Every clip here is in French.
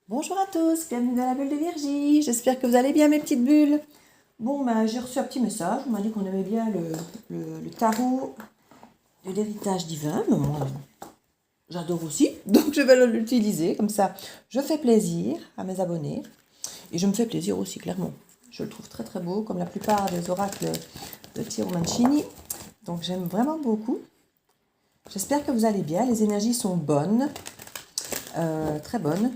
Bonjour à tous, bienvenue dans la bulle de Virgie. J'espère que vous allez bien mes petites bulles. Bon, j'ai reçu un petit message, on m'a dit qu'on aimait bien le tarot de l'héritage divin. Mais moi, j'adore aussi, donc je vais l'utiliser. Comme ça, je fais plaisir à mes abonnés. Et je me fais plaisir aussi, clairement. Je le trouve très très beau, comme la plupart des oracles de Tiro Mancini. Donc j'aime vraiment beaucoup. J'espère que vous allez bien, les énergies sont bonnes, très bonnes.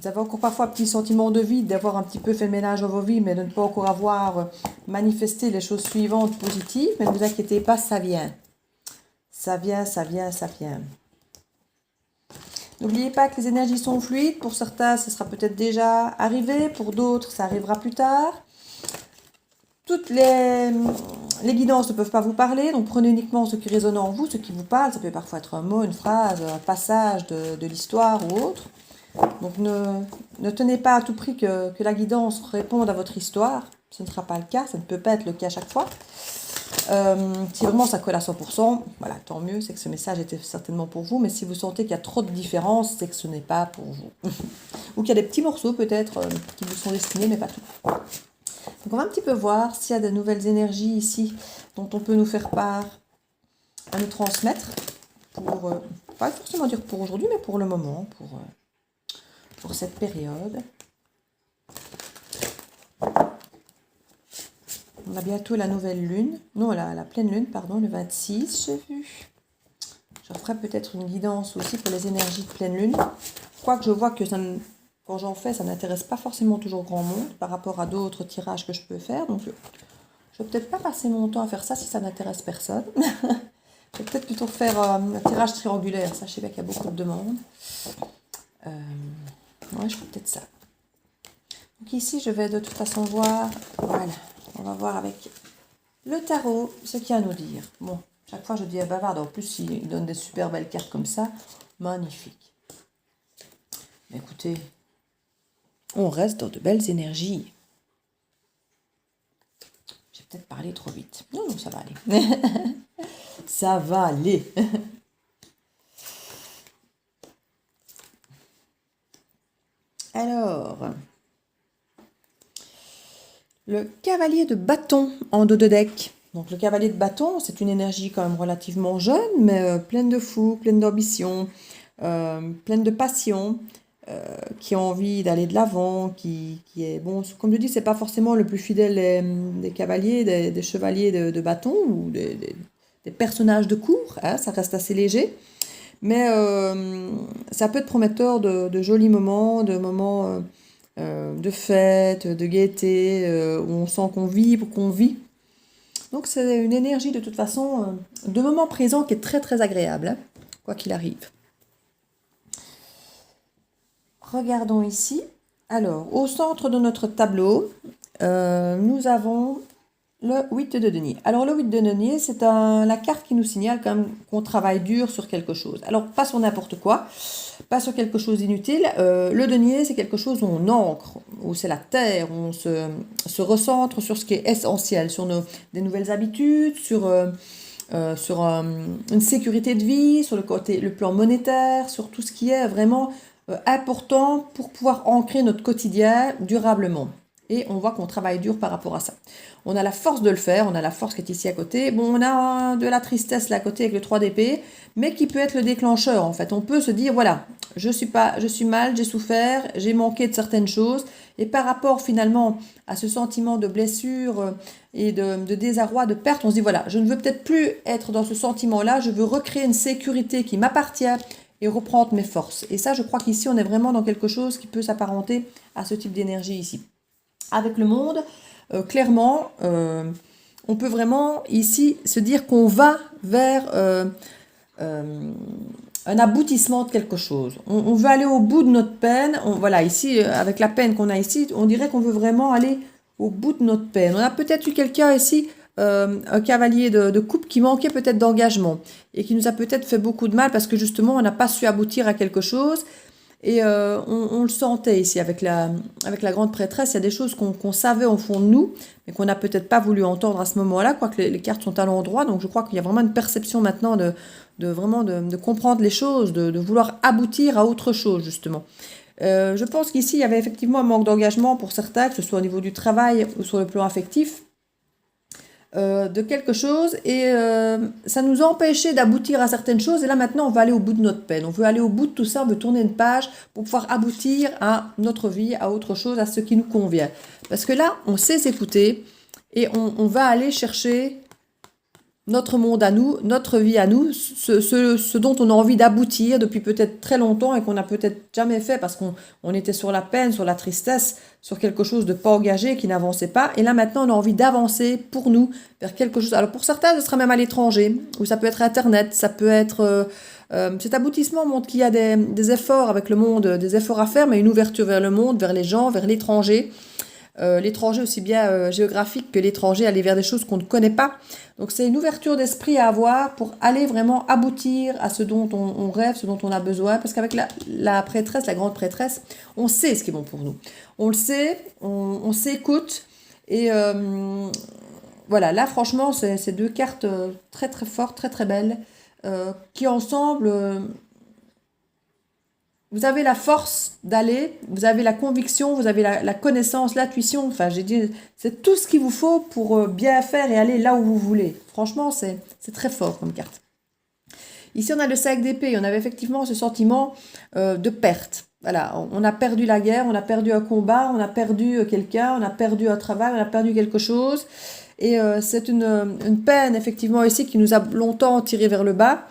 Vous avez encore parfois un petit sentiment de vide, d'avoir un petit peu fait le ménage dans vos vies, mais de ne pas encore avoir manifesté les choses suivantes positives. Mais ne vous inquiétez pas, ça vient. Ça vient, ça vient, ça vient. N'oubliez pas que les énergies sont fluides. Pour certains, ce sera peut-être déjà arrivé. Pour d'autres, ça arrivera plus tard. Toutes les guidances ne peuvent pas vous parler, donc prenez uniquement ce qui résonne en vous, ce qui vous parle. Ça peut parfois être un mot, une phrase, un passage de l'histoire ou autre. Donc ne tenez pas à tout prix que la réponde à votre histoire. Ce ne sera pas le cas, ça ne peut pas être le cas à chaque fois. Si vraiment ça colle à 100%, voilà, tant mieux, c'est que ce message était certainement pour vous. Mais si vous sentez qu'il y a trop de différences, c'est que ce n'est pas pour vous. Ou qu'il y a des petits morceaux peut-être qui vous sont destinés, mais pas tout. Donc on va un petit peu voir s'il y a de nouvelles énergies ici dont on peut nous faire part, à nous transmettre, pour, pas forcément dire pour aujourd'hui, mais pour le moment, pour cette période. On a bientôt la nouvelle lune, non la pleine lune, pardon, le 26, j'ai vu. Je ferai peut-être une guidance aussi pour les énergies de pleine lune. Quoique je vois que quand j'en fais, ça n'intéresse pas forcément toujours grand monde par rapport à d'autres tirages que je peux faire. Donc je ne vais peut-être pas passer mon temps à faire ça si ça n'intéresse personne. Je vais peut-être plutôt faire un tirage triangulaire. Ça, je sais bien qu'il y a beaucoup de demandes. Ouais, je ferai peut-être ça. Donc ici, je vais de toute façon voir. Voilà, on va voir avec le tarot ce qu'il y a à nous dire. Bon, chaque fois je dis à bavarde. En plus, il donne des super belles cartes comme ça. Magnifique. Mais écoutez, on reste dans de belles énergies. J'ai peut-être parlé trop vite. Non, non, ça va aller. Ça va aller. Alors, le cavalier de bâton en dos de deck. Donc le cavalier de bâton, c'est une énergie quand même relativement jeune, mais pleine de fou, pleine d'ambition, pleine de passion, qui a envie d'aller de l'avant, qui est bon. Comme je dis, c'est pas forcément le plus fidèle des cavaliers, des chevaliers de bâton ou des personnages de cour. Hein, ça reste assez léger. Mais ça peut être prometteur de jolis moments, de moments de fête, de gaieté, où on sent qu'on vibre, qu'on vit. Donc c'est une énergie de toute façon, de moment présent qui est très très agréable, hein, quoi qu'il arrive. Regardons ici. Alors, au centre de notre tableau, nous avons le 8 de denier. Alors le 8 de denier, c'est la carte qui nous signale quand même qu'on travaille dur sur quelque chose. Alors pas sur n'importe quoi, pas sur quelque chose d'inutile. Le denier, c'est quelque chose où on ancre, où c'est la terre, où on se recentre sur ce qui est essentiel, sur des nouvelles habitudes, sur une sécurité de vie, sur le plan monétaire, sur tout ce qui est vraiment important pour pouvoir ancrer notre quotidien durablement. Et on voit qu'on travaille dur par rapport à ça. On a la force de le faire, on a la force qui est ici à côté. Bon, on a de la tristesse là à côté avec le 3 d'épée, mais qui peut être le déclencheur en fait. On peut se dire, voilà, je suis mal, j'ai souffert, j'ai manqué de certaines choses. Et par rapport finalement à ce sentiment de blessure et de désarroi, de perte, on se dit, voilà, je ne veux peut-être plus être dans ce sentiment-là, je veux recréer une sécurité qui m'appartient et reprendre mes forces. Et ça, je crois qu'ici, on est vraiment dans quelque chose qui peut s'apparenter à ce type d'énergie ici. Avec le monde, clairement, on peut vraiment ici se dire qu'on va vers un aboutissement de quelque chose. On veut aller au bout de notre peine. Voilà, ici, avec la peine qu'on a ici, on dirait qu'on veut vraiment aller au bout de notre peine. On a peut-être eu quelqu'un ici, un cavalier de coupe qui manquait peut-être d'engagement et qui nous a peut-être fait beaucoup de mal parce que justement, on n'a pas su aboutir à quelque chose. Et on le sentait ici avec la grande prêtresse, il y a des choses qu'on savait au fond de nous, mais qu'on n'a peut-être pas voulu entendre à ce moment-là, quoique les cartes sont à l'endroit. Donc je crois qu'il y a vraiment une perception maintenant de comprendre les choses, de vouloir aboutir à autre chose justement. Je pense qu'ici, il y avait effectivement un manque d'engagement pour certains, que ce soit au niveau du travail ou sur le plan affectif, de quelque chose. Et ça nous a empêché d'aboutir à certaines choses. Et là, maintenant, on va aller au bout de notre peine. On veut aller au bout de tout ça, on veut tourner une page pour pouvoir aboutir à notre vie, à autre chose, à ce qui nous convient. Parce que là, on sait s'écouter et on va aller chercher notre monde à nous, notre vie à nous, ce dont on a envie d'aboutir depuis peut-être très longtemps et qu'on n'a peut-être jamais fait parce qu'on était sur la peine, sur la tristesse, sur quelque chose de pas engagé, qui n'avançait pas. Et là maintenant, on a envie d'avancer pour nous vers quelque chose. Alors pour certains, ce sera même à l'étranger, ou ça peut être Internet, ça peut être... cet aboutissement montre qu'il y a des efforts avec le monde, des efforts à faire, mais une ouverture vers le monde, vers les gens, vers l'étranger. L'étranger aussi bien géographique que l'étranger, aller vers des choses qu'on ne connaît pas. Donc c'est une ouverture d'esprit à avoir pour aller vraiment aboutir à ce dont on rêve, ce dont on a besoin. Parce qu'avec la prêtresse, la grande prêtresse, on sait ce qui est bon pour nous. On le sait, on s'écoute. Et voilà, là franchement, c'est deux cartes très très fortes, très très belles, qui ensemble... vous avez la force d'aller, vous avez la conviction, vous avez la connaissance, l'intuition. Enfin, j'ai dit, c'est tout ce qu'il vous faut pour bien faire et aller là où vous voulez. Franchement, c'est très fort comme carte. Ici, on a le 5 d'épée. On avait effectivement ce sentiment de perte. Voilà, on a perdu la guerre, on a perdu un combat, on a perdu quelqu'un, on a perdu un travail, on a perdu quelque chose. Et c'est une peine, effectivement, ici, qui nous a longtemps tiré vers le bas.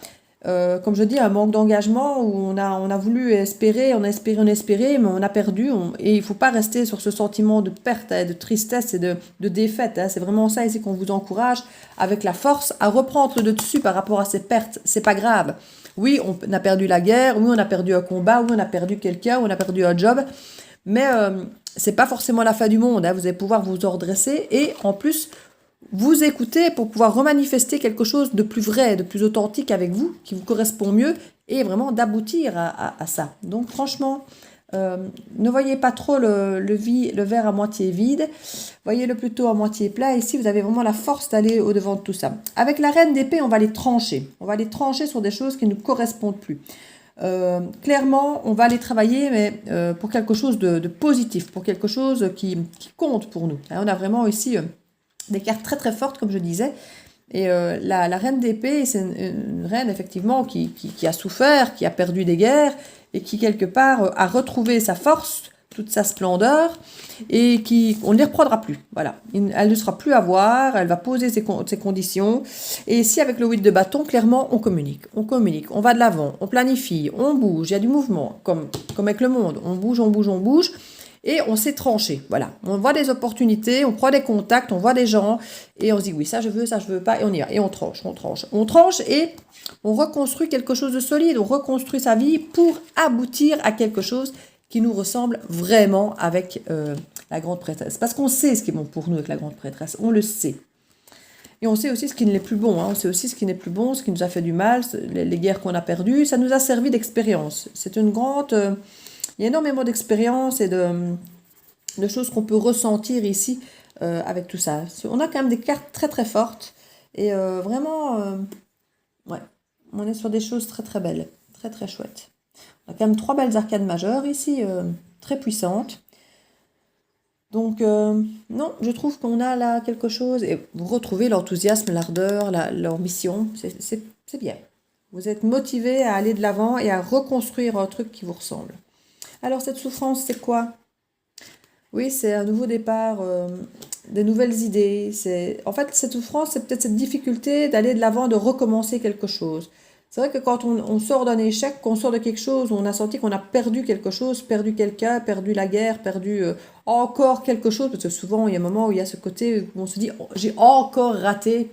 Comme je dis, un manque d'engagement où on a voulu espérer, on a espéré, mais on a perdu. Et il ne faut pas rester sur ce sentiment de perte, de tristesse et de défaite. C'est vraiment ça ici qu'on vous encourage, avec la force, à reprendre le dessus par rapport à ces pertes. C'est pas grave. Oui, on a perdu la guerre, oui, on a perdu un combat, oui, on a perdu quelqu'un, on a perdu un job, mais c'est pas forcément la fin du monde. Vous allez pouvoir vous redresser et en plus vous écouter pour pouvoir remanifester quelque chose de plus vrai, de plus authentique avec vous, qui vous correspond mieux, et vraiment d'aboutir à ça. Donc franchement, ne voyez pas trop le verre à moitié vide, voyez-le plutôt à moitié plein. Ici, vous avez vraiment la force d'aller au-devant de tout ça. Avec la reine d'épée, on va les trancher. On va les trancher sur des choses qui ne nous correspondent plus. Clairement, on va aller travailler, mais pour quelque chose de positif, pour quelque chose qui compte pour nous. On a vraiment ici... des cartes très très fortes, comme je disais. Et la reine d'épée, c'est une reine, effectivement, qui a souffert, qui a perdu des guerres, et qui, quelque part, a retrouvé sa force, toute sa splendeur, et on ne les reprendra plus. Voilà. Elle ne sera plus à voir, elle va poser ses conditions. Et ici, avec le 8 de bâton, clairement, on communique, on va de l'avant, on planifie, on bouge, il y a du mouvement, comme avec le monde. On bouge, on bouge, on bouge. Et on s'est tranché, voilà. On voit des opportunités, on prend des contacts, on voit des gens, et on se dit oui, ça je veux pas, et on y va. Et on tranche. On tranche et on reconstruit quelque chose de solide, on reconstruit sa vie pour aboutir à quelque chose qui nous ressemble vraiment avec la grande prêtresse. Parce qu'on sait ce qui est bon pour nous avec la grande prêtresse, on le sait. Et on sait aussi ce qui n'est plus bon, on sait aussi ce qui n'est plus bon, ce qui nous a fait du mal, les guerres qu'on a perdues, ça nous a servi d'expérience. C'est une grande... il y a énormément d'expériences et de choses qu'on peut ressentir ici avec tout ça. On a quand même des cartes très très fortes et vraiment, ouais, on est sur des choses très très belles, très très chouettes. On a quand même 3 belles arcanes majeures ici, très puissantes. Donc, non, je trouve qu'on a là quelque chose, et vous retrouvez l'enthousiasme, l'ardeur, l'ambition, c'est bien. Vous êtes motivé à aller de l'avant et à reconstruire un truc qui vous ressemble. Alors, cette souffrance, c'est quoi? Oui, c'est un nouveau départ, des nouvelles idées. En fait, cette souffrance, c'est peut-être cette difficulté d'aller de l'avant, de recommencer quelque chose. C'est vrai que quand on sort d'un échec, qu'on sort de quelque chose, on a senti qu'on a perdu quelque chose, perdu quelqu'un, perdu la guerre, perdu encore quelque chose, parce que souvent, il y a un moment où il y a ce côté où on se dit oh, « j'ai encore raté ».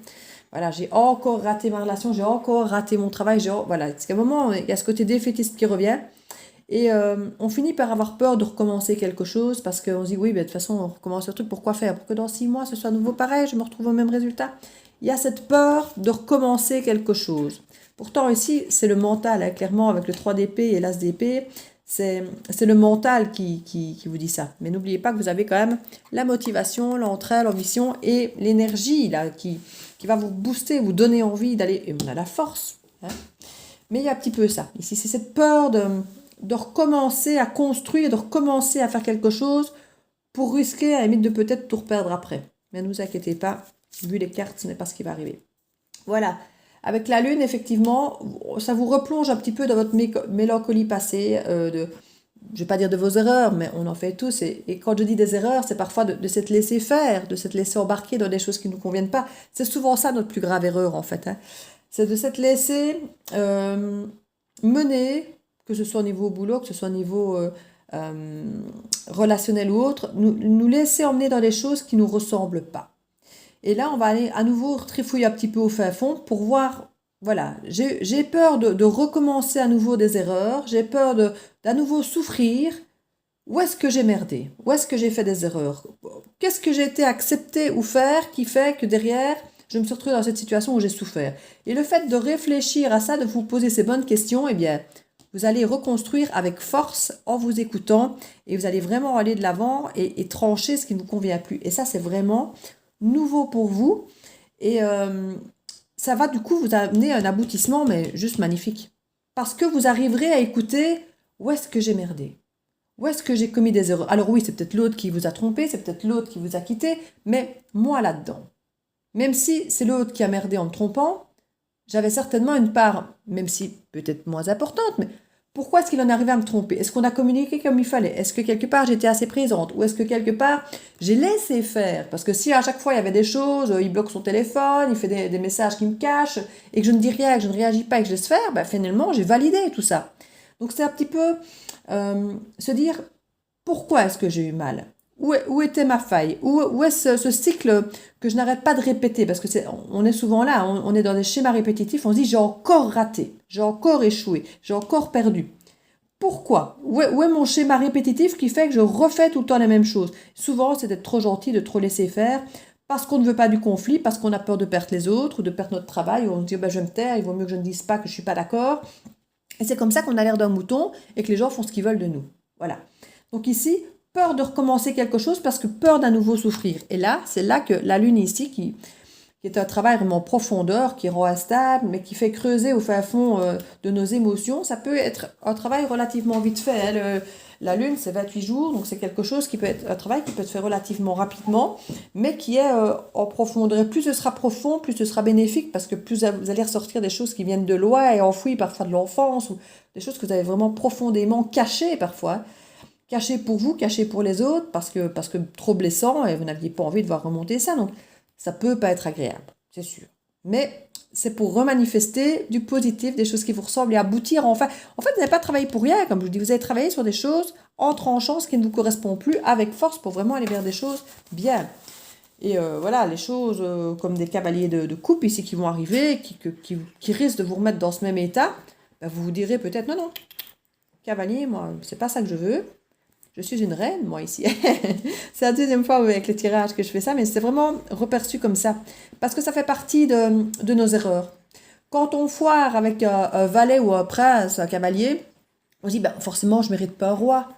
Voilà, j'ai encore raté ma relation, j'ai encore raté mon travail. Voilà, parce qu'à un moment, il y a ce côté défaitiste qui revient. Et on finit par avoir peur de recommencer quelque chose parce qu'on se dit oui, ben, de toute façon, on recommence le truc, pourquoi faire? Pour que dans 6 mois, ce soit à nouveau pareil, je me retrouve au même résultat. Il y a cette peur de recommencer quelque chose. Pourtant, ici, c'est le mental, hein, clairement, avec le 3 d'épée et l'as d'épée, c'est le mental qui vous dit ça. Mais n'oubliez pas que vous avez quand même la motivation, l'entrain, l'ambition et l'énergie là qui va vous booster, vous donner envie d'aller. Et on a la force. Hein. Mais il y a un petit peu ça. Ici, c'est cette peur de recommencer à construire, de recommencer à faire quelque chose pour risquer à la limite de peut-être tout reperdre après. Mais ne vous inquiétez pas, vu les cartes, ce n'est pas ce qui va arriver. Voilà. Avec la lune, effectivement, ça vous replonge un petit peu dans votre mélancolie passée, je ne vais pas dire de vos erreurs, mais on en fait tous. Et quand je dis des erreurs, c'est parfois de s'être laissé faire, de s'être laissé embarquer dans des choses qui ne nous conviennent pas. C'est souvent ça notre plus grave erreur, en fait. Hein. C'est de s'être laissé mener, que ce soit au niveau boulot, que ce soit au niveau relationnel ou autre, nous laisser emmener dans des choses qui ne nous ressemblent pas. Et là, on va aller à nouveau trifouiller un petit peu au fin fond pour voir, voilà, j'ai peur de recommencer à nouveau des erreurs, j'ai peur d'à nouveau souffrir. Où est-ce que j'ai merdé? Où est-ce que j'ai fait des erreurs? Qu'est-ce que j'ai été accepté ou faire qui fait que derrière, je me suis retrouvée dans cette situation où j'ai souffert? Et le fait de réfléchir à ça, de vous poser ces bonnes questions, eh bien, vous allez reconstruire avec force en vous écoutant et vous allez vraiment aller de l'avant et trancher ce qui ne vous convient plus. Et ça, c'est vraiment nouveau pour vous et ça va du coup vous amener un aboutissement mais juste magnifique parce que vous arriverez à écouter où est-ce que j'ai merdé, où est-ce que j'ai commis des erreurs. Alors oui, c'est peut-être l'autre qui vous a trompé, c'est peut-être l'autre qui vous a quitté, mais moi là-dedans, même si c'est l'autre qui a merdé en me trompant, j'avais certainement une part, même si peut-être moins importante, mais pourquoi est-ce qu'il en est arrivé à me tromper? Est-ce qu'on a communiqué comme il fallait? Est-ce que quelque part j'étais assez présente? Ou est-ce que quelque part j'ai laissé faire? Parce que si à chaque fois il y avait des choses, il bloque son téléphone, il fait des messages qui me cachent, et que je ne dis rien, que je ne réagis pas et que je laisse faire, ben finalement j'ai validé tout ça. Donc c'est un petit peu se dire pourquoi est-ce que j'ai eu mal? Où était ma faille? Où est ce cycle que je n'arrête pas de répéter? Parce que on est souvent là, on est dans des schémas répétitifs, on se dit j'ai encore raté, j'ai encore échoué, j'ai encore perdu. Pourquoi? Où est mon schéma répétitif qui fait que je refais tout le temps les mêmes choses? Souvent, c'est d'être trop gentil, de trop laisser faire, parce qu'on ne veut pas du conflit, parce qu'on a peur de perdre les autres, ou de perdre notre travail, ou on se dit je vais me taire, il vaut mieux que je ne dise pas que je ne suis pas d'accord. Et c'est comme ça qu'on a l'air d'un mouton et que les gens font ce qu'ils veulent de nous. Voilà. Donc ici, peur de recommencer quelque chose parce que peur d'un nouveau souffrir. Et là, c'est là que la lune ici, qui est un travail vraiment en profondeur, qui rend instable, mais qui fait creuser au fin fond de nos émotions, ça peut être un travail relativement vite fait. Hein. La lune, c'est 28 jours, donc c'est quelque chose qui peut être un travail qui peut se faire relativement rapidement, mais qui est en profondeur. Et plus ce sera profond, plus ce sera bénéfique, parce que plus vous allez ressortir des choses qui viennent de loin et enfouies parfois de l'enfance, ou des choses que vous avez vraiment profondément cachées parfois. Caché pour vous, caché pour les autres, parce que trop blessant et vous n'aviez pas envie de voir remonter ça. Donc, ça peut pas être agréable, c'est sûr. Mais c'est pour remanifester du positif, des choses qui vous ressemblent et aboutir enfin. En fait, vous n'avez pas travaillé pour rien, comme je vous dis, vous avez travaillé sur des choses en tranchant ce qui ne vous correspond plus avec force pour vraiment aller vers des choses bien. Et voilà, les choses comme des cavaliers de coupe ici qui vont arriver, qui risquent de vous remettre dans ce même état, ben vous vous direz peut-être non, cavalier, moi, c'est pas ça que je veux. Je suis une reine, moi, ici. C'est la deuxième fois avec les tirages que je fais ça, mais c'est vraiment reperçu comme ça. Parce que ça fait partie de nos erreurs. Quand on foire avec un valet ou un prince, un cavalier, on se dit, forcément, je ne mérite pas un roi.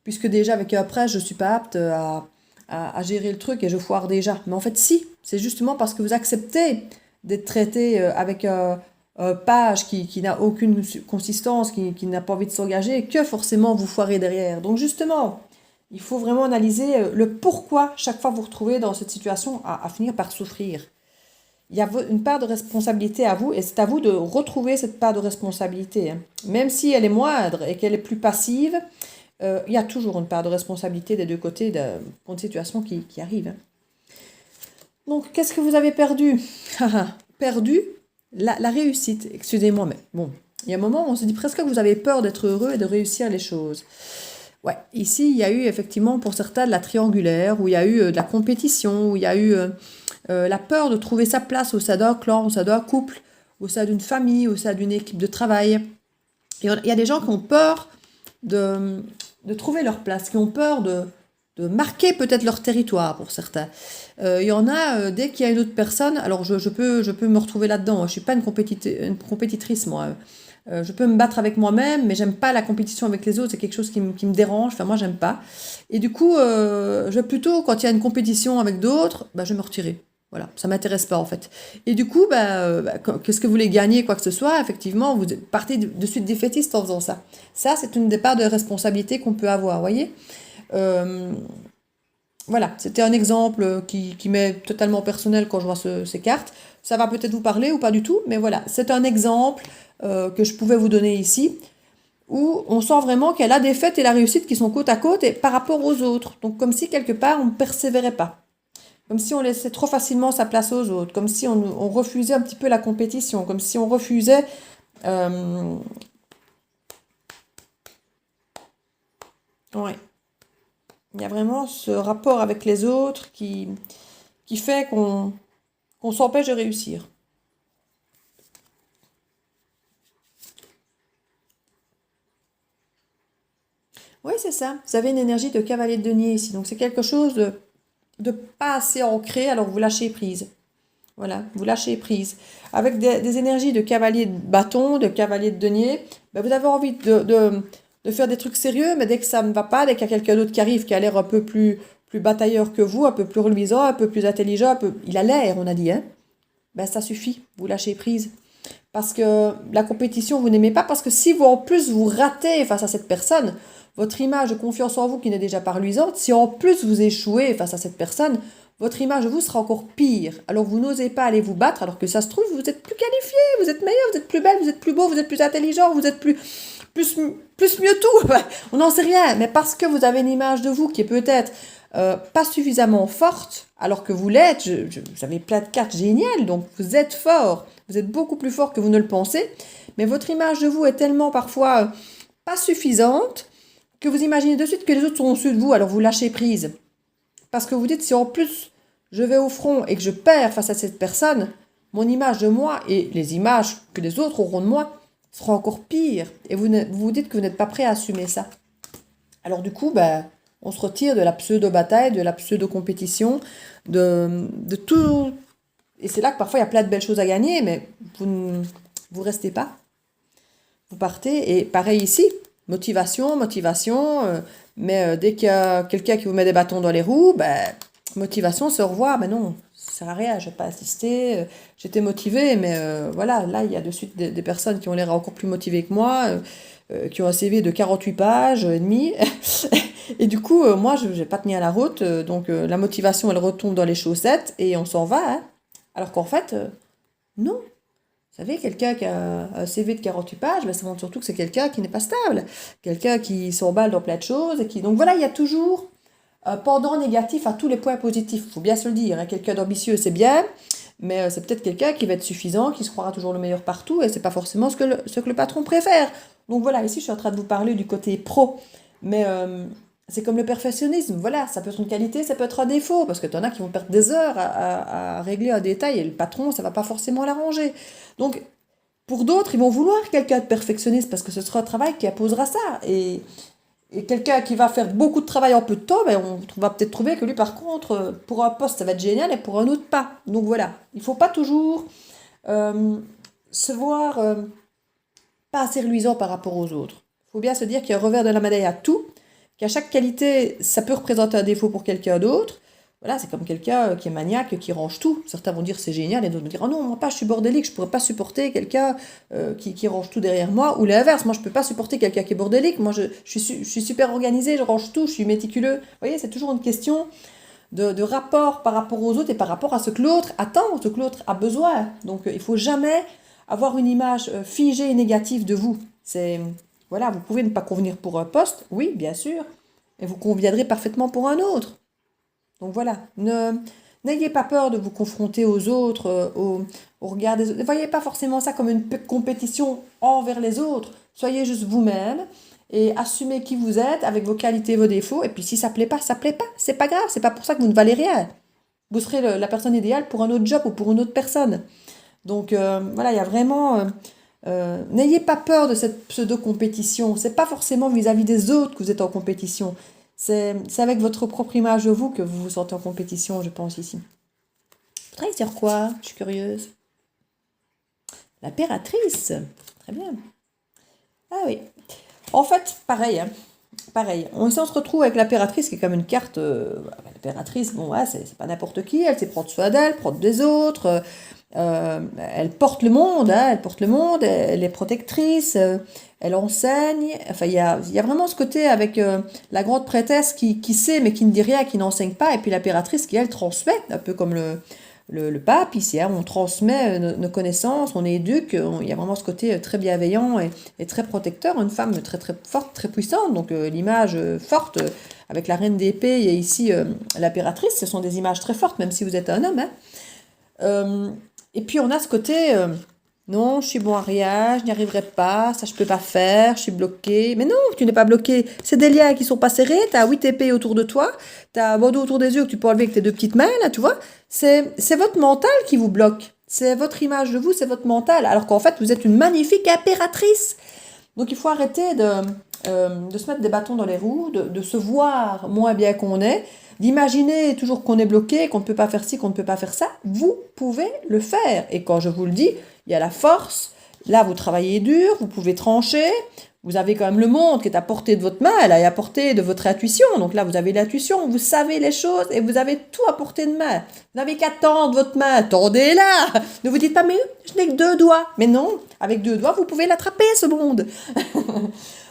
Puisque déjà, avec un prince, je ne suis pas apte à gérer le truc et je foire déjà. Mais en fait, si. C'est justement parce que vous acceptez d'être traité avec un page qui n'a aucune consistance, qui n'a pas envie de s'engager, que forcément vous foirez derrière. Donc justement, il faut vraiment analyser le pourquoi chaque fois vous retrouvez dans cette situation à finir par souffrir. Il y a une part de responsabilité à vous et c'est à vous de retrouver cette part de responsabilité. Hein. Même si elle est moindre et qu'elle est plus passive, il y a toujours une part de responsabilité des deux côtés pour une situation qui arrive. Hein. Donc, qu'est-ce que vous avez perdu? Perdu la réussite, excusez-moi, mais bon, il y a un moment où on se dit presque que vous avez peur d'être heureux et de réussir les choses. Ouais, ici, il y a eu effectivement pour certains de la triangulaire, où il y a eu de la compétition, où il y a eu la peur de trouver sa place au sein d'un clan, au sein d'un couple, au sein d'une famille, au sein d'une équipe de travail. Et il y a des gens qui ont peur de trouver leur place, qui ont peur de marquer peut-être leur territoire pour certains. Il y en a, dès qu'il y a une autre personne, alors je peux me retrouver là-dedans, je ne suis pas une compétitrice moi, je peux me battre avec moi-même, mais j'aime pas la compétition avec les autres, c'est quelque chose qui me dérange, enfin moi j'aime pas. Et du coup, je vais plutôt, quand il y a une compétition avec d'autres, je vais me retirer. Voilà, ça m'intéresse pas en fait. Et du coup, qu'est-ce que vous voulez gagner, quoi que ce soit, effectivement, vous partez de suite défaitiste en faisant ça. Ça, c'est une des parts de responsabilité qu'on peut avoir, voyez. Euh, voilà, c'était un exemple qui m'est totalement personnel quand je vois ces cartes. Ça va peut-être vous parler ou pas du tout, mais voilà, c'est un exemple que je pouvais vous donner ici, où on sent vraiment qu'il y a la défaite et la réussite qui sont côte à côte et par rapport aux autres. Donc comme si quelque part on ne persévérait pas. Comme si on laissait trop facilement sa place aux autres, comme si on refusait un petit peu la compétition, comme si on refusait... euh, ouais. Il y a vraiment ce rapport avec les autres qui fait qu'on s'empêche de réussir. Oui, c'est ça. Vous avez une énergie de cavalier de denier ici. Donc c'est quelque chose de pas assez ancré, alors vous lâchez prise. Voilà, vous lâchez prise. Avec des énergies de cavalier de bâton, de cavalier de denier, vous avez envie de faire des trucs sérieux, mais dès que ça ne va pas, dès qu'il y a quelqu'un d'autre qui arrive, qui a l'air un peu plus batailleur que vous, un peu plus reluisant, un peu plus intelligent, il a l'air, on a dit, hein, ça suffit, vous lâchez prise. Parce que la compétition, vous n'aimez pas, parce que si vous, en plus, vous ratez face à cette personne, votre image de confiance en vous qui n'est déjà pas reluisante, si en plus vous échouez face à cette personne, votre image de vous sera encore pire. Alors vous n'osez pas aller vous battre, alors que ça se trouve, vous êtes plus qualifié, vous êtes meilleur, vous êtes plus belle, vous êtes plus beau, vous êtes plus intelligent, vous êtes plus mieux tout. On n'en sait rien, mais parce que vous avez une image de vous qui est peut-être pas suffisamment forte, alors que vous l'êtes, vous avez plein de cartes géniales, donc vous êtes fort, vous êtes beaucoup plus fort que vous ne le pensez, mais votre image de vous est tellement parfois pas suffisante que vous imaginez de suite que les autres sont au-dessus de vous, alors vous lâchez prise. Parce que vous dites, si en plus je vais au front et que je perds face à cette personne, mon image de moi et les images que les autres auront de moi seront encore pires. Et vous vous dites que vous n'êtes pas prêt à assumer ça. Alors du coup, on se retire de la pseudo-bataille, de la pseudo-compétition, de tout. Et c'est là que parfois il y a plein de belles choses à gagner, mais vous ne vous restez pas. Vous partez, et pareil ici, motivation, mais dès qu'il y a quelqu'un qui vous met des bâtons dans les roues, motivation, c'est au revoir, mais non, ça sert à rien, je vais pas assister, j'étais motivée, mais voilà, là, il y a de suite des personnes qui ont l'air encore plus motivées que moi, qui ont un CV de 48 pages et demi, et du coup, moi, je n'ai pas tenu à la route, donc la motivation, elle retombe dans les chaussettes, et on s'en va, hein. Alors qu'en fait, non. Vous savez, quelqu'un qui a un CV de 48 pages, ça montre surtout que c'est quelqu'un qui n'est pas stable, quelqu'un qui s'emballe dans plein de choses, et qui... Donc voilà, il y a toujours pendant négatif à tous les points positifs. Il faut bien se le dire, hein. Quelqu'un d'ambitieux, c'est bien, mais c'est peut-être quelqu'un qui va être suffisant, qui se croira toujours le meilleur partout, et c'est pas forcément ce que le patron préfère. Donc voilà, ici je suis en train de vous parler du côté pro, mais c'est comme le perfectionnisme, voilà, ça peut être une qualité, ça peut être un défaut, parce que tu en as qui vont perdre des heures à régler un détail, et le patron, ça va pas forcément l'arranger. Donc, pour d'autres, ils vont vouloir quelqu'un de perfectionniste, parce que ce sera un travail qui imposera ça, et quelqu'un qui va faire beaucoup de travail en peu de temps, on va peut-être trouver que lui, par contre, pour un poste, ça va être génial, et pour un autre, pas. Donc voilà, il ne faut pas toujours euh, se voir pas assez reluisant par rapport aux autres. Il faut bien se dire qu'il y a un revers de la médaille à tout, qu'à chaque qualité, ça peut représenter un défaut pour quelqu'un d'autre. Voilà, c'est comme quelqu'un qui est maniaque, qui range tout. Certains vont dire c'est génial, et d'autres vont dire oh non, moi pas, je suis bordélique, je pourrais pas supporter quelqu'un qui range tout derrière moi. Ou l'inverse, moi je peux pas supporter quelqu'un qui est bordélique, moi je suis super organisé, je range tout, je suis méticuleux. Vous voyez, c'est toujours une question de rapport par rapport aux autres et par rapport à ce que l'autre attend, ce que l'autre a besoin. Donc il faut jamais avoir une image figée et négative de vous. C'est voilà, vous pouvez ne pas convenir pour un poste, oui, bien sûr, mais vous conviendrez parfaitement pour un autre. Donc voilà, n'ayez pas peur de vous confronter aux autres, au regard des autres. Ne voyez pas forcément ça comme une compétition envers les autres. Soyez juste vous-même et assumez qui vous êtes avec vos qualités et vos défauts. Et puis si ça plaît pas, ça plaît pas. C'est pas grave, c'est pas pour ça que vous ne valez rien. Vous serez la personne idéale pour un autre job ou pour une autre personne. Donc voilà, il y a vraiment... n'ayez pas peur de cette pseudo-compétition. C'est pas forcément vis-à-vis des autres que vous êtes en compétition. C'est avec votre propre image de vous que vous vous sentez en compétition, je pense, ici. Vous travaillez sur quoi? Je suis curieuse. L'impératrice. Très bien. Ah oui. En fait, pareil, hein. pareil. On se retrouve avec l'impératrice qui est comme une carte. L'impératrice, bon, ouais, c'est pas n'importe qui. Elle sait prendre soin d'elle, prendre des autres. Elle porte le monde, hein, elle porte le monde. Elle est protectrice. Elle enseigne. Enfin, il y a vraiment ce côté avec la grande prêtresse qui sait mais qui ne dit rien, qui n'enseigne pas. Et puis l'impératrice qui, elle, transmet, un peu comme le pape ici, hein, on transmet nos connaissances, on éduque, il y a vraiment ce côté très bienveillant et très protecteur, une femme très très forte, très puissante, donc l'image forte avec la reine d'épée et ici l'impératrice, ce sont des images très fortes, même si vous êtes un homme. Hein. Et puis on a ce côté, non, je suis bon à rien, je n'y arriverai pas, ça je peux pas faire, je suis bloquée. Mais non, tu n'es pas bloqué. C'est des liens qui sont pas serrés, tu as 8 épées autour de toi, tu as un bandeau autour des yeux que tu peux enlever avec tes 2 petites mains, là, tu vois. C'est votre mental qui vous bloque. C'est votre image de vous, c'est votre mental. Alors qu'en fait, vous êtes une magnifique impératrice. Donc il faut arrêter de se mettre des bâtons dans les roues, de se voir moins bien qu'on est, d'imaginer toujours qu'on est bloqué, qu'on ne peut pas faire ci, qu'on ne peut pas faire ça. Vous pouvez le faire. Et quand je vous le dis, il y a la force. Là, vous travaillez dur, vous pouvez trancher. Vous avez quand même le monde qui est à portée de votre main, elle est à portée de votre intuition. Donc là, vous avez l'intuition, vous savez les choses et vous avez tout à portée de main. Vous n'avez qu'à tendre votre main, tendez-la. Ne vous dites pas, mais je n'ai que 2 doigts. Mais non, avec 2 doigts, vous pouvez l'attraper, ce monde.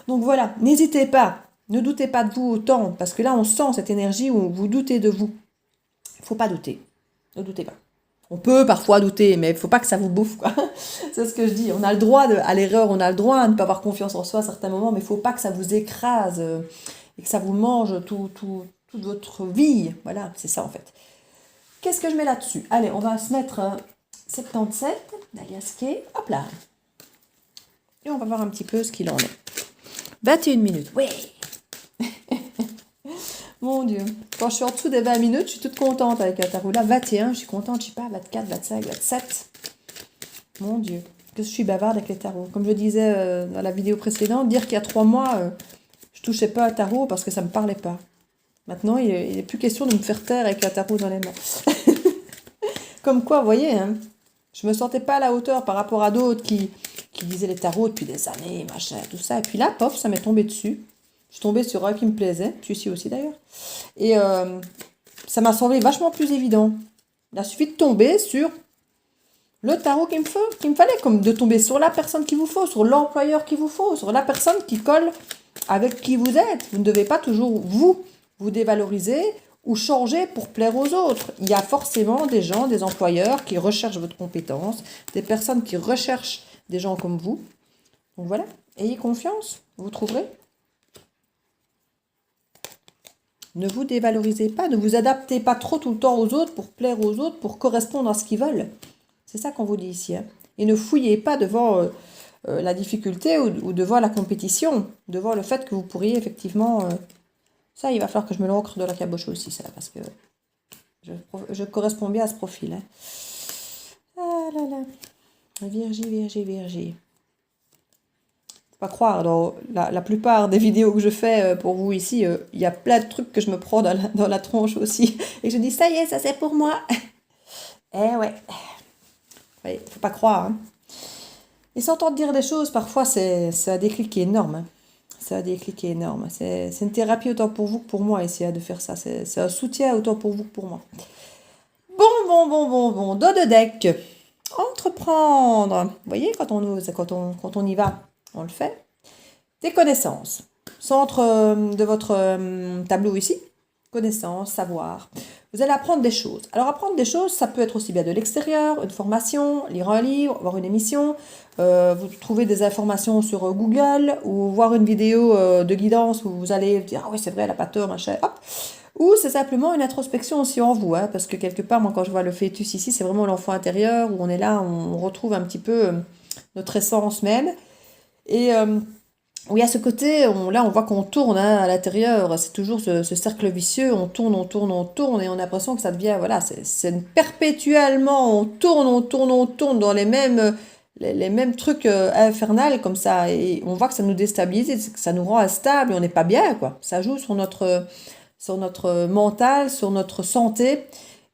Donc voilà, n'hésitez pas, ne doutez pas de vous autant, parce que là, on sent cette énergie où vous doutez de vous. Il ne faut pas douter, ne doutez pas. On peut parfois douter, mais il ne faut pas que ça vous bouffe, quoi. C'est ce que je dis. On a le droit à l'erreur, on a le droit à ne pas avoir confiance en soi à certains moments, mais il ne faut pas que ça vous écrase et que ça vous mange toute votre vie. Voilà, c'est ça en fait. Qu'est-ce que je mets là-dessus? Allez, on va se mettre 77, Nagasaki, hop là. Et on va voir un petit peu ce qu'il en est. 21 minutes, oui. Mon Dieu, quand je suis en dessous des 20 minutes, je suis toute contente avec un tarot. Là, 21, je suis contente, je sais pas, 24, 25, 27. Mon Dieu, que je suis bavarde avec les tarots. Comme je disais dans la vidéo précédente, dire qu'il y a 3 mois, je touchais pas un tarot parce que ça me parlait pas. Maintenant, il n'est plus question de me faire taire avec un tarot dans les mains. Comme quoi, vous voyez, hein, je me sentais pas à la hauteur par rapport à d'autres qui disaient les tarots depuis des années, machin, tout ça. Et puis là, pof, ça m'est tombé dessus. Je suis tombée sur un qui me plaisait, celui-ci aussi d'ailleurs. Et ça m'a semblé vachement plus évident. Il a suffi de tomber sur le tarot qu'il me fallait, comme de tomber sur la personne qu'il vous faut, sur l'employeur qu'il vous faut, sur la personne qui colle avec qui vous êtes. Vous ne devez pas toujours vous dévaloriser ou changer pour plaire aux autres. Il y a forcément des gens, des employeurs qui recherchent votre compétence, des personnes qui recherchent des gens comme vous. Donc voilà, ayez confiance, vous trouverez. Ne vous dévalorisez pas, ne vous adaptez pas trop tout le temps aux autres pour plaire aux autres, pour correspondre à ce qu'ils veulent. C'est ça qu'on vous dit ici. Hein. Et ne fouillez pas devant la difficulté ou devant la compétition, devant le fait que vous pourriez effectivement... ça, il va falloir que je me l'ancre de la caboche aussi, ça, parce que je corresponds bien à ce profil. Hein. Ah là là. Virgie. Pas croire, dans la plupart des vidéos que je fais pour vous ici, il y a plein de trucs que je me prends dans la tronche aussi. Et je dis, ça y est, ça c'est pour moi. Eh ouais. Faut pas croire. Hein. Et s'entendre dire des choses, parfois, c'est un déclic qui est énorme. Hein. C'est un déclic qui est énorme. C'est une thérapie autant pour vous que pour moi, essayer de faire ça. C'est un soutien autant pour vous que pour moi. Bon. Dos de deck. Entreprendre. Vous voyez, quand on y va, on le fait. Des connaissances. Centre de votre tableau ici. Connaissances, savoir. Vous allez apprendre des choses. Alors apprendre des choses, ça peut être aussi bien de l'extérieur, une formation, lire un livre, voir une émission, vous trouvez des informations sur Google ou voir une vidéo de guidance où vous allez dire « Ah oui, c'est vrai, elle n'a pas tort, machin, hop ». Ou c'est simplement une introspection aussi en vous, hein, parce que quelque part, moi quand je vois le fœtus ici, c'est vraiment l'enfant intérieur où on est là, on retrouve un petit peu notre essence même. Et oui, à ce côté, là on voit qu'on tourne hein, à l'intérieur, c'est toujours ce cercle vicieux, on tourne et on a l'impression que ça devient, voilà, c'est perpétuellement, on tourne dans les mêmes trucs infernales comme ça, et on voit que ça nous déstabilise, que ça nous rend instable, et on n'est pas bien, quoi. Ça joue sur notre mental, sur notre santé,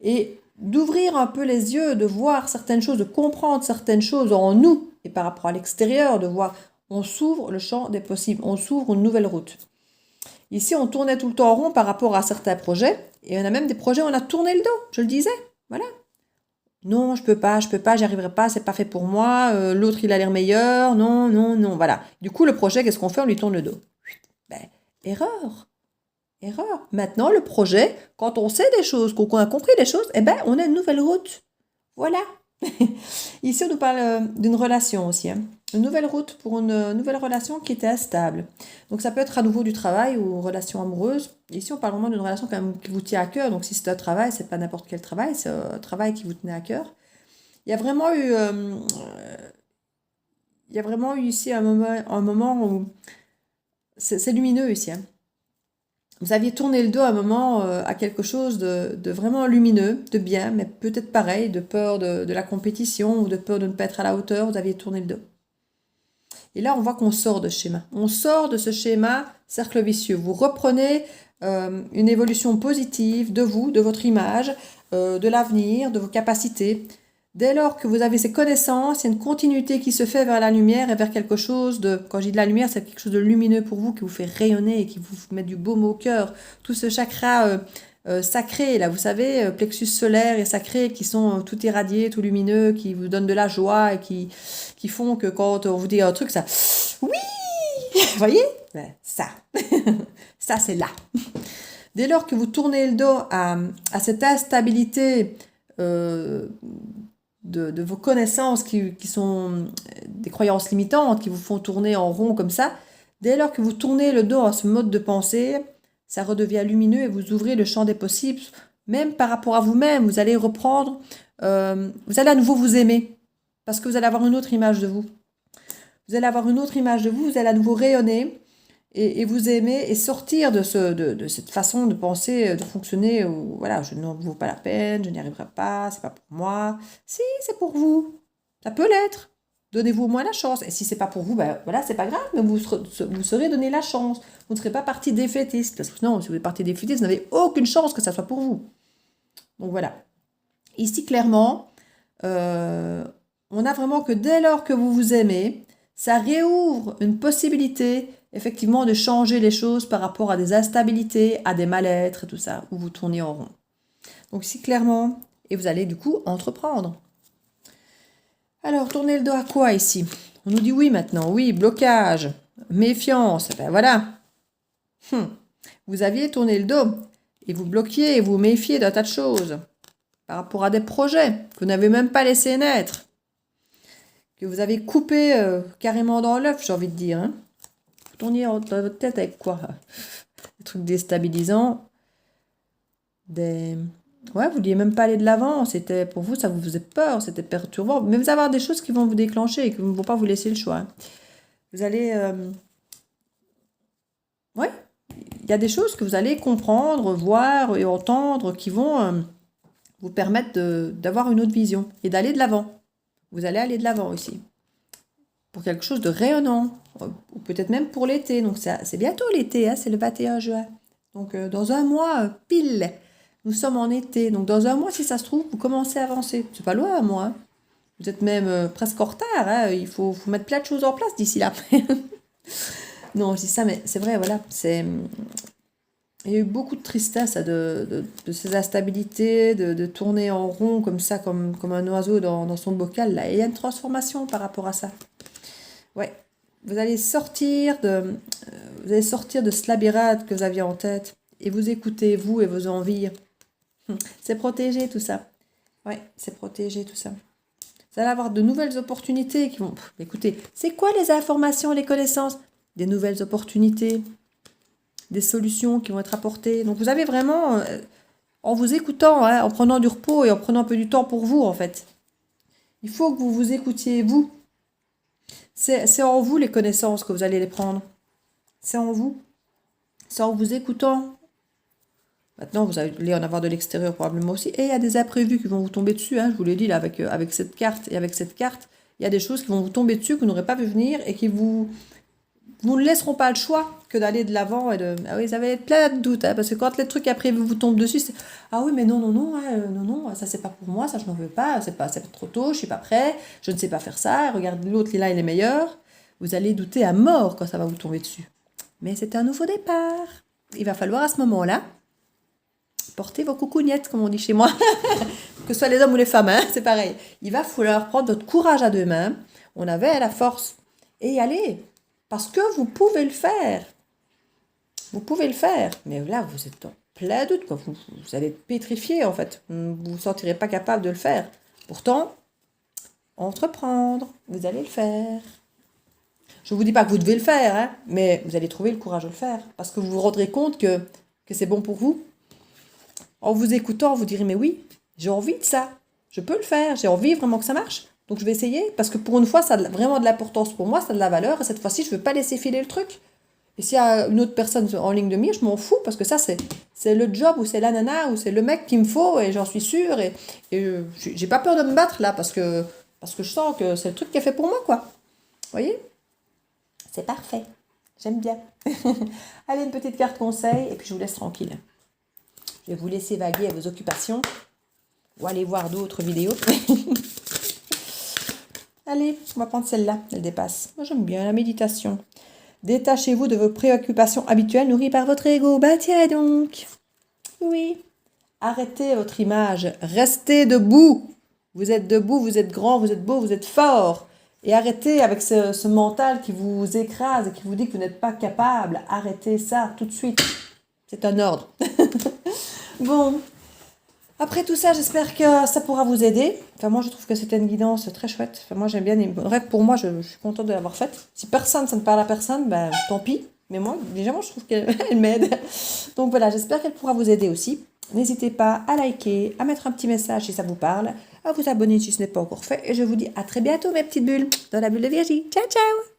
et d'ouvrir un peu les yeux, de voir certaines choses, de comprendre certaines choses en nous, et par rapport à l'extérieur, de voir... On s'ouvre le champ des possibles, on s'ouvre une nouvelle route. Ici, on tournait tout le temps en rond par rapport à certains projets. Et on a même des projets où on a tourné le dos, je le disais. Voilà. Non, je peux pas, j'y arriverai pas, c'est pas fait pour moi. L'autre, il a l'air meilleur. Non, non, non. Voilà. Du coup, le projet, qu'est-ce qu'on fait? On lui tourne le dos. Ben, erreur. Erreur. Maintenant, le projet, quand on sait des choses, qu'on a compris des choses, eh ben, on a une nouvelle route. Voilà. Ici, on nous parle d'une relation aussi. Hein. Une nouvelle route pour une nouvelle relation qui était instable. Donc, ça peut être à nouveau du travail ou une relation amoureuse. Ici, on parle vraiment d'une relation quand même qui vous tient à cœur. Donc, si c'est un travail, c'est pas n'importe quel travail, c'est un travail qui vous tenait à cœur. Il y a vraiment eu, il y a vraiment eu ici un moment où c'est lumineux ici. Hein. Vous aviez tourné le dos à un moment à quelque chose de vraiment lumineux, de bien, mais peut-être pareil, de peur de la compétition ou de peur de ne pas être à la hauteur, vous aviez tourné le dos. Et là, on voit qu'on sort de ce schéma. On sort de ce schéma cercle vicieux. Vous reprenez une évolution positive de vous, de votre image, de l'avenir, de vos capacités. Dès lors que vous avez ces connaissances, il y a une continuité qui se fait vers la lumière et vers quelque chose de... Quand je dis de la lumière, c'est quelque chose de lumineux pour vous, qui vous fait rayonner et qui vous met du baume au cœur. Tout ce chakra sacré, là, vous savez, plexus solaire et sacré, qui sont tout irradiés, tout lumineux, qui vous donnent de la joie et qui font que quand on vous dit un truc, ça... Oui. Vous voyez? Ben, ça. Ça, c'est là. Dès lors que vous tournez le dos à cette instabilité de vos connaissances qui sont des croyances limitantes, qui vous font tourner en rond comme ça, dès lors que vous tournez le dos à ce mode de pensée, ça redevient lumineux et vous ouvrez le champ des possibles, même par rapport à vous-même. Vous allez reprendre, vous allez à nouveau vous aimer, parce que vous allez avoir une autre image de vous. Vous allez avoir une autre image de vous, vous allez à nouveau rayonner et vous aimer et sortir de cette façon de penser, de fonctionner où voilà, je ne vaux pas la peine, je n'y arriverai pas, c'est pas pour moi. Si, c'est pour vous. Ça peut l'être. Donnez-vous au moins la chance. Et si c'est pas pour vous, ben voilà, c'est pas grave, mais vous serez donné la chance. Vous ne serez pas parti défaitiste. Parce que sinon, si vous êtes parti défaitiste, vous n'avez aucune chance que ça soit pour vous. Donc voilà. Ici, clairement, on a vraiment que dès lors que vous vous aimez, ça réouvre une possibilité, effectivement, de changer les choses par rapport à des instabilités, à des mal-être, tout ça, où vous tournez en rond. Donc ici, clairement, et vous allez du coup entreprendre. Alors, tournez le dos à quoi ici? On nous dit oui maintenant, oui, blocage, méfiance, ben voilà. Vous aviez tourné le dos et vous bloquiez et vous méfiez d'un tas de choses par rapport à des projets que vous n'avez même pas laissé naître, que vous avez coupé carrément dans l'œuf, j'ai envie de dire. Hein. Vous tourniez dans votre tête avec quoi? Des trucs déstabilisants, Ouais, vous vouliez même pas aller de l'avant, c'était pour vous, ça vous faisait peur, c'était perturbant. Mais vous allez avoir des choses qui vont vous déclencher et qui ne vont pas vous laisser le choix. Hein. Vous allez... Ouais, il y a des choses que vous allez comprendre, voir et entendre qui vont vous permettre d'avoir une autre vision et d'aller de l'avant. Vous allez aller de l'avant aussi. Pour quelque chose de rayonnant, ou peut-être même pour l'été. Donc c'est bientôt l'été, hein, c'est le 21 juin. Donc dans un mois, pile, nous sommes en été. Donc dans un mois, si ça se trouve, vous commencez à avancer. C'est pas loin, moi. Hein. Vous êtes même presque en retard. Hein. Il faut mettre plein de choses en place d'ici là. Non, je dis ça, mais c'est vrai, voilà. Il y a eu beaucoup de tristesse de ces instabilités, de tourner en rond comme ça, comme un oiseau dans son bocal. Là. Et il y a une transformation par rapport à ça. Ouais. Vous allez sortir de ce labyrinthe que vous aviez en tête et vous écoutez, vous et vos envies. C'est protégé tout ça. Ouais, c'est protégé tout ça. Vous allez avoir de nouvelles opportunités qui vont... Écoutez, c'est quoi les informations, les connaissances? Des nouvelles opportunités, des solutions qui vont être apportées. Donc vous avez vraiment, en vous écoutant, hein, en prenant du repos et en prenant un peu du temps pour vous, en fait. Il faut que vous vous écoutiez, vous. C'est en vous les connaissances que vous allez les prendre. C'est en vous. C'est en vous écoutant. Maintenant, vous allez en avoir de l'extérieur probablement aussi. Et il y a des imprévus qui vont vous tomber dessus. Hein, je vous l'ai dit là, avec cette carte et avec cette carte. Il y a des choses qui vont vous tomber dessus que vous n'aurez pas vu venir et qui vous ne laisseront pas le choix que d'aller de l'avant. Ah oui, vous avez plein de doutes. Hein, parce que quand les trucs imprévus vous tombent dessus, c'est ah oui, mais non, non, ça c'est pas pour moi, ça je n'en veux pas, c'est trop tôt, je suis pas prêt, je ne sais pas faire ça. Regarde l'autre, là, il est meilleur. Vous allez douter à mort quand ça va vous tomber dessus. Mais c'est un nouveau départ. il va falloir à ce moment-là porter vos coucougnettes, comme on dit chez moi. Que ce soit les hommes ou les femmes, hein, c'est pareil. Il va falloir prendre votre courage à deux mains. On avait la force. Et y aller. Parce que vous pouvez le faire. Vous pouvez le faire. Mais là, vous êtes en plein doute, quoi. Vous allez être pétrifié, en fait. Vous ne vous sentirez pas capable de le faire. Pourtant, entreprendre, vous allez le faire. Je ne vous dis pas que vous devez le faire, hein, mais vous allez trouver le courage de le faire. Parce que vous vous rendrez compte que c'est bon pour vous. En vous écoutant, vous direz, mais oui, j'ai envie de ça. Je peux le faire. J'ai envie vraiment que ça marche. Donc je vais essayer. Parce que pour une fois, ça a vraiment de l'importance pour moi, ça a de la valeur. Et cette fois-ci, je ne veux pas laisser filer le truc. Et s'il y a une autre personne en ligne de mire, je m'en fous. Parce que ça, c'est le job ou c'est la nana ou c'est le mec qu'il me faut. Et j'en suis sûre. Et j'ai pas peur de me battre là. Parce que je sens que c'est le truc qui est fait pour moi, quoi. Vous voyez ? C'est parfait. J'aime bien. Allez, une petite carte conseil. Et puis je vous laisse tranquille. Je vais vous laisser vaguer à vos occupations ou aller voir d'autres vidéos. Allez, on va prendre celle-là, elle dépasse. Moi, j'aime bien la méditation. Détachez-vous de vos préoccupations habituelles nourries par votre ego. Bah tiens donc. Oui. Arrêtez votre image. Restez debout. Vous êtes debout, vous êtes grand, vous êtes beau, vous êtes fort. Et arrêtez avec ce mental qui vous écrase et qui vous dit que vous n'êtes pas capable. Arrêtez ça tout de suite. C'est un ordre. Bon, après tout ça, j'espère que ça pourra vous aider. Enfin, moi, je trouve que c'était une guidance très chouette. Enfin, moi, j'aime bien. Bref, pour moi, je suis contente de l'avoir faite. Si personne, ça ne parle à personne, ben, tant pis. Mais moi, déjà, je trouve qu'elle m'aide. Donc voilà, j'espère qu'elle pourra vous aider aussi. N'hésitez pas à liker, à mettre un petit message si ça vous parle, à vous abonner si ce n'est pas encore fait. Et je vous dis à très bientôt, mes petites bulles, dans la bulle de Virgie. Ciao, ciao!